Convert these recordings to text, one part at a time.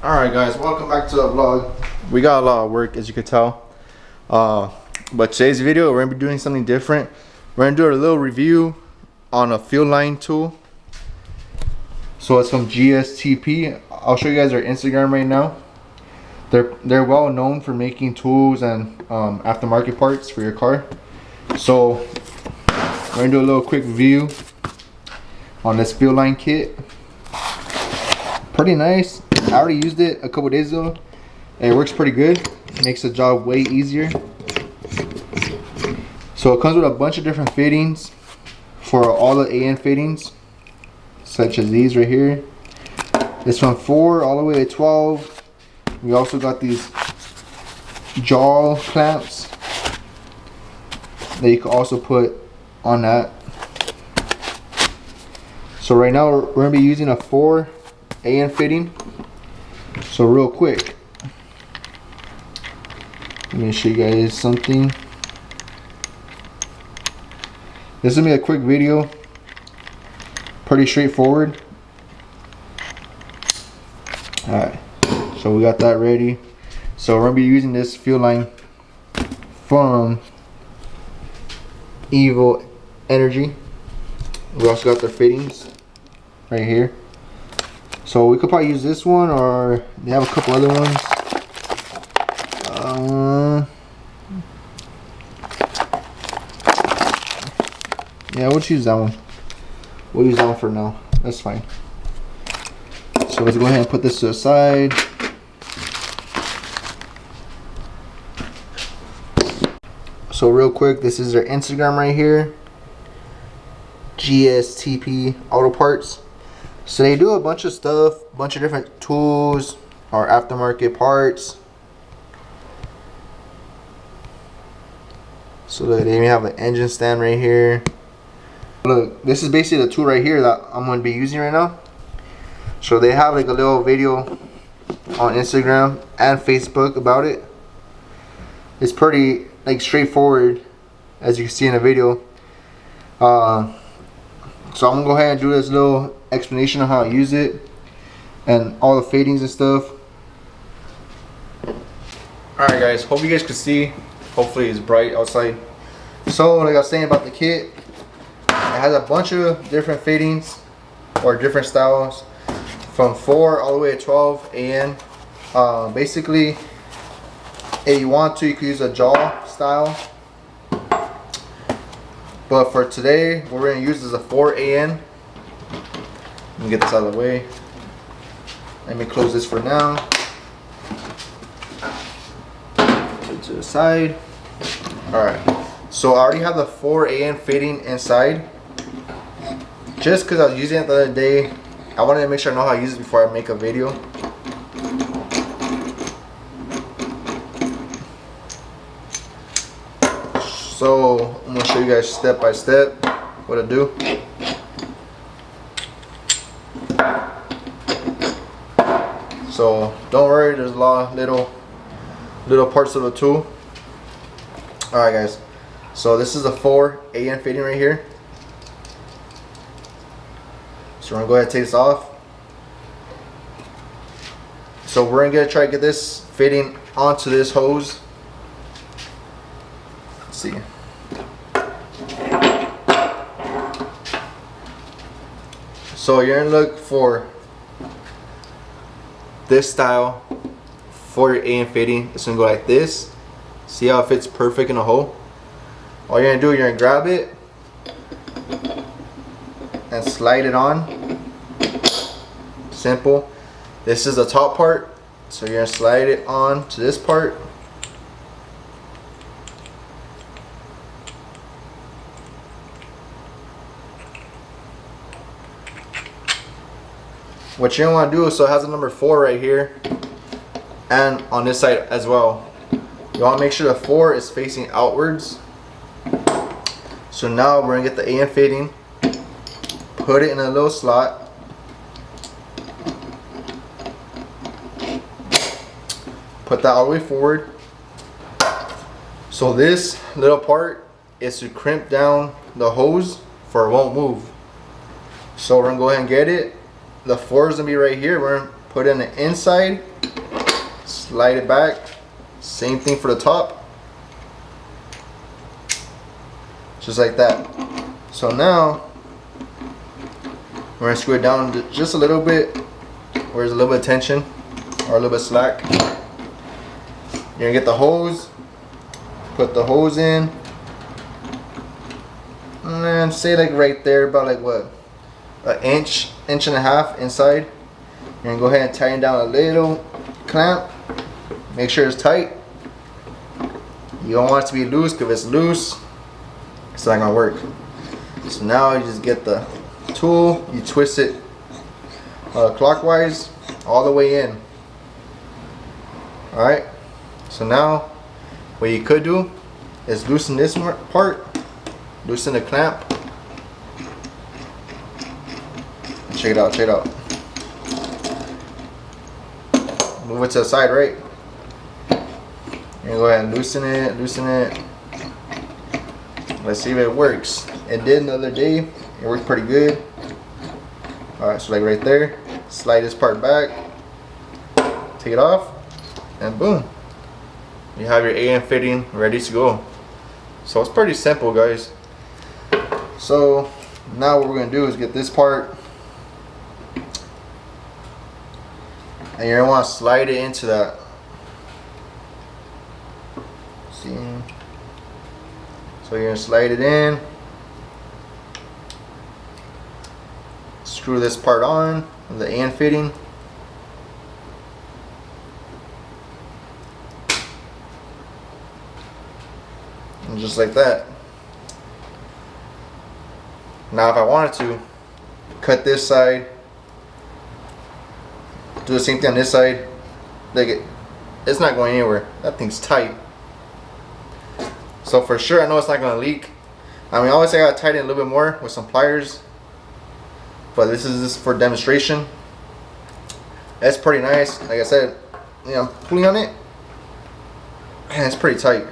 Alright guys, welcome back to the vlog. We got a lot of work, as you could tell. But today's video, we're gonna be doing something different. We're gonna do a little review on a field line tool. So it's from GSTP. I'll show you guys their Instagram right now. They're well known for making tools and aftermarket parts for your car. So we're gonna do a little quick review on this field line kit. Pretty nice. I already used it a couple days ago and it works pretty good. Makes the job way easier. So it comes with a bunch of different fittings for all the AN fittings, such as these right here. It's from 4 all the way to 12. We also got these jaw clamps that you can also put on that. So right now we're going to be using a 4 AN fitting. So real quick, let me show you guys something. This is gonna be a quick video, pretty straightforward. Alright, so we got that ready. So we're gonna be using this field line from Evil Energy. We also got their fittings right here. So we could probably use this one, or they have a couple other ones. Yeah, we'll choose that one. We'll use that one for now. That's fine. So let's go ahead and put this to the side. So real quick, this is their Instagram right here. GSTP Auto Parts. So they do a bunch of stuff, bunch of different tools or aftermarket parts. So they even have an engine stand right here. Look, this is basically the tool right here that I'm going to be using right now. So they have like a little video on Instagram and Facebook about it. It's pretty like straightforward, as you can see in the video. So I'm gonna go ahead and do this little explanation of how I use it and all the fadings and stuff. Alright guys, hope you guys can see. Hopefully it's bright outside. So like I was saying about the kit, it has a bunch of different fadings or different styles from 4 all the way to 12 AN. Basically, if you want to, you can use a jaw style. But for today, what we're going to use is a 4 AN. Let me get this out of the way. Let me close this for now. Put it to the side. Alright, so I already have the 4 AN fitting inside. Just because I was using it the other day, I wanted to make sure I know how to use it before I make a video. So I'm going to show you guys step by step what to do. So don't worry, there's a lot of little parts of the tool. Alright guys, so this is a 4 AN fitting right here. So we're going to go ahead and take this off. So we're going to try to get this fitting onto this hose. Let's see. So you're going to look for this style for your AN fitting. It's going to go like this. See how it fits perfect in a hole? All you're going to do, you're going to grab it and slide it on. Simple. This is the top part, so you're going to slide it on to this part. What you want to do is, so it has a number 4 right here and on this side as well. You want to make sure the 4 is facing outwards. So now we're going to get the AN fitting, put it in a little slot, put that all the way forward. So this little part is to crimp down the hose for it won't move. So we're going to go ahead and get it. The 4 is going to be right here. We're going to put in the inside slide it back. Same thing for the top, just like that. So now we're gonna screw it down just a little bit where there's a little bit of tension or a little bit slack. You're gonna get the hose, put the hose in, and then say like right there, about like what, an inch and a half inside. You're gonna go ahead and tighten down a little clamp. Make sure it's tight. You don't want it to be loose, because if it's loose, it's not gonna work. So now you just get the tool, you twist it clockwise all the way in. Alright, so now what you could do is loosen this part, loosen the clamp. Check it out, check it out. Move it to the side, right? And go ahead and loosen it, loosen it. Let's see if it works. It did the other day. It worked pretty good. Alright, so like right there, slide this part back, take it off, and boom. You have your AN fitting ready to go. So it's pretty simple, guys. So now what we're going to do is get this part, and you're going to want to slide it into that. See? So you're going to slide it in. Screw this part on, the AN fitting. And just like that. Now if I wanted to cut this side, do the same thing on this side, like it's not going anywhere. That thing's tight. So for sure I know it's not going to leak. I mean, obviously I got to tighten it a little bit more with some pliers, but this is just for demonstration. It's pretty nice. Like I said, you know, I'm pulling on it and it's pretty tight.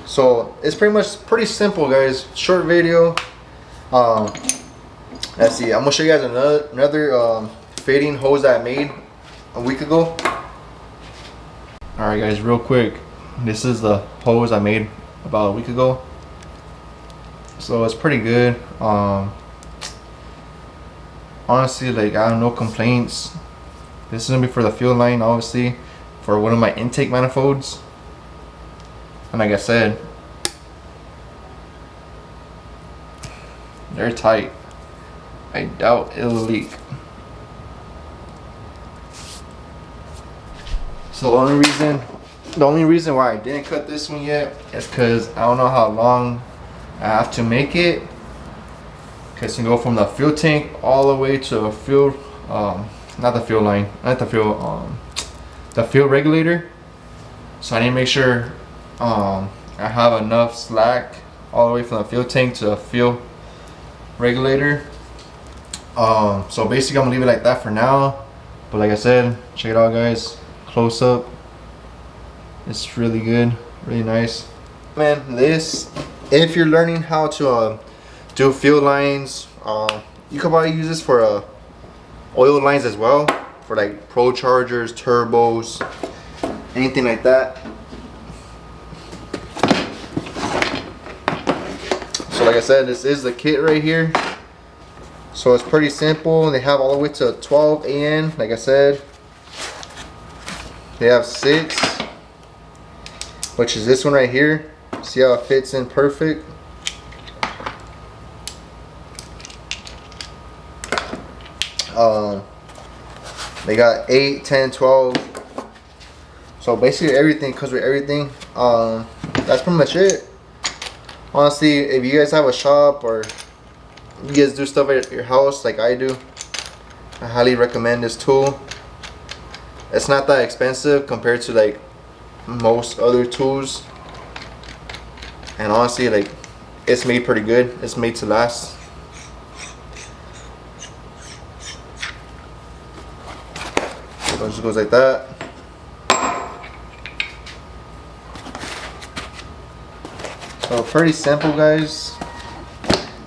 So it's pretty much pretty simple, guys. Short video. Let's see, I'm gonna show you guys another fitting hose that I made a week ago. Alright guys, real quick, this is the hose I made about a week ago. So it's pretty good. Honestly, like I have no complaints. This is gonna be for the fuel line, obviously, for one of my intake manifolds. And like I said, they're tight. I doubt it'll leak. So the only reason why I didn't cut this one yet is because I don't know how long I have to make it. Because you go from the fuel tank all the way to a fuel, not the fuel line, not the fuel regulator. So I need to make sure I have enough slack all the way from the fuel tank to the fuel regulator. So basically I'm gonna leave it like that for now. But like I said, check it out, guys. Close up. It's really good, really nice. Man, this, if you're learning how to do fuel lines, you could probably use this for oil lines as well, for like pro chargers, turbos, anything like that. So like I said, this is the kit right here. So it's pretty simple. They have all the way to 12 AN. Like I said, they have 6, which is this one right here. See how it fits in perfect. They got 8, 10, 12. So basically everything comes with everything. That's pretty much it. Honestly, if you guys have a shop or you guys do stuff at your house like I do, I highly recommend this tool. It's not that expensive compared to like most other tools, and honestly, like, it's made pretty good. It's made to last. So it just goes like that. So pretty simple, guys.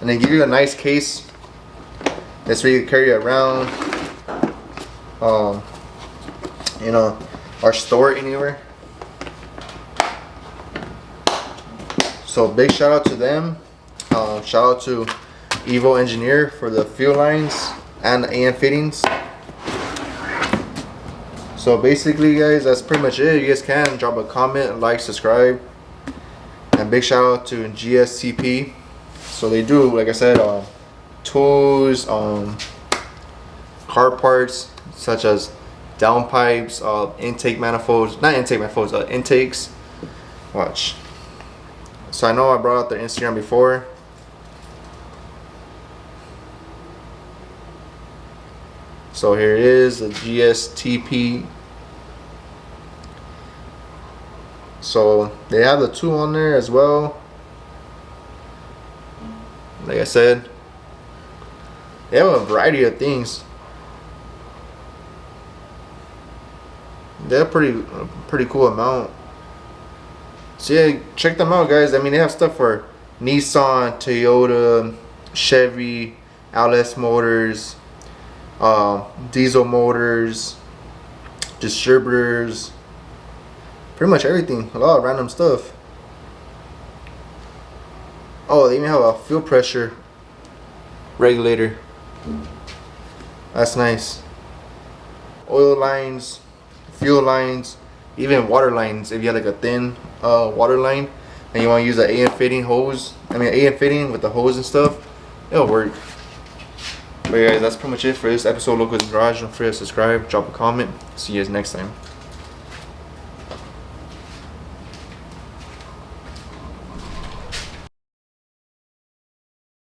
And they give you a nice case. That's where you can carry it around. you know, or store it anywhere. So big shout out to them. Shout out to Evo Engineer for the fuel lines and the AM fittings. So basically guys, that's pretty much it. You guys can drop a comment, like, subscribe, and big shout out to GSTP. So they do, like I said, tools, car parts such as downpipes, intake manifolds, not intake manifolds, intakes. Watch. So I know I brought out their Instagram before. So here it is, the GSTP. So they have the tool on there as well. Like I said, they have a variety of things. They're pretty cool amount. So yeah, check them out guys. I mean, they have stuff for Nissan, Toyota, Chevy, LS motors, diesel motors, distributors, pretty much everything. A lot of random stuff. Oh, they even have a fuel pressure regulator. That's nice. Oil lines, fuel lines, even water lines. If you have like a thin water line and you want to use an AM fitting hose, AM fitting with the hose and stuff, it'll work. But yeah, guys, that's pretty much it for this episode of Locos Garage. Don't forget to subscribe, drop a comment. See you guys next time.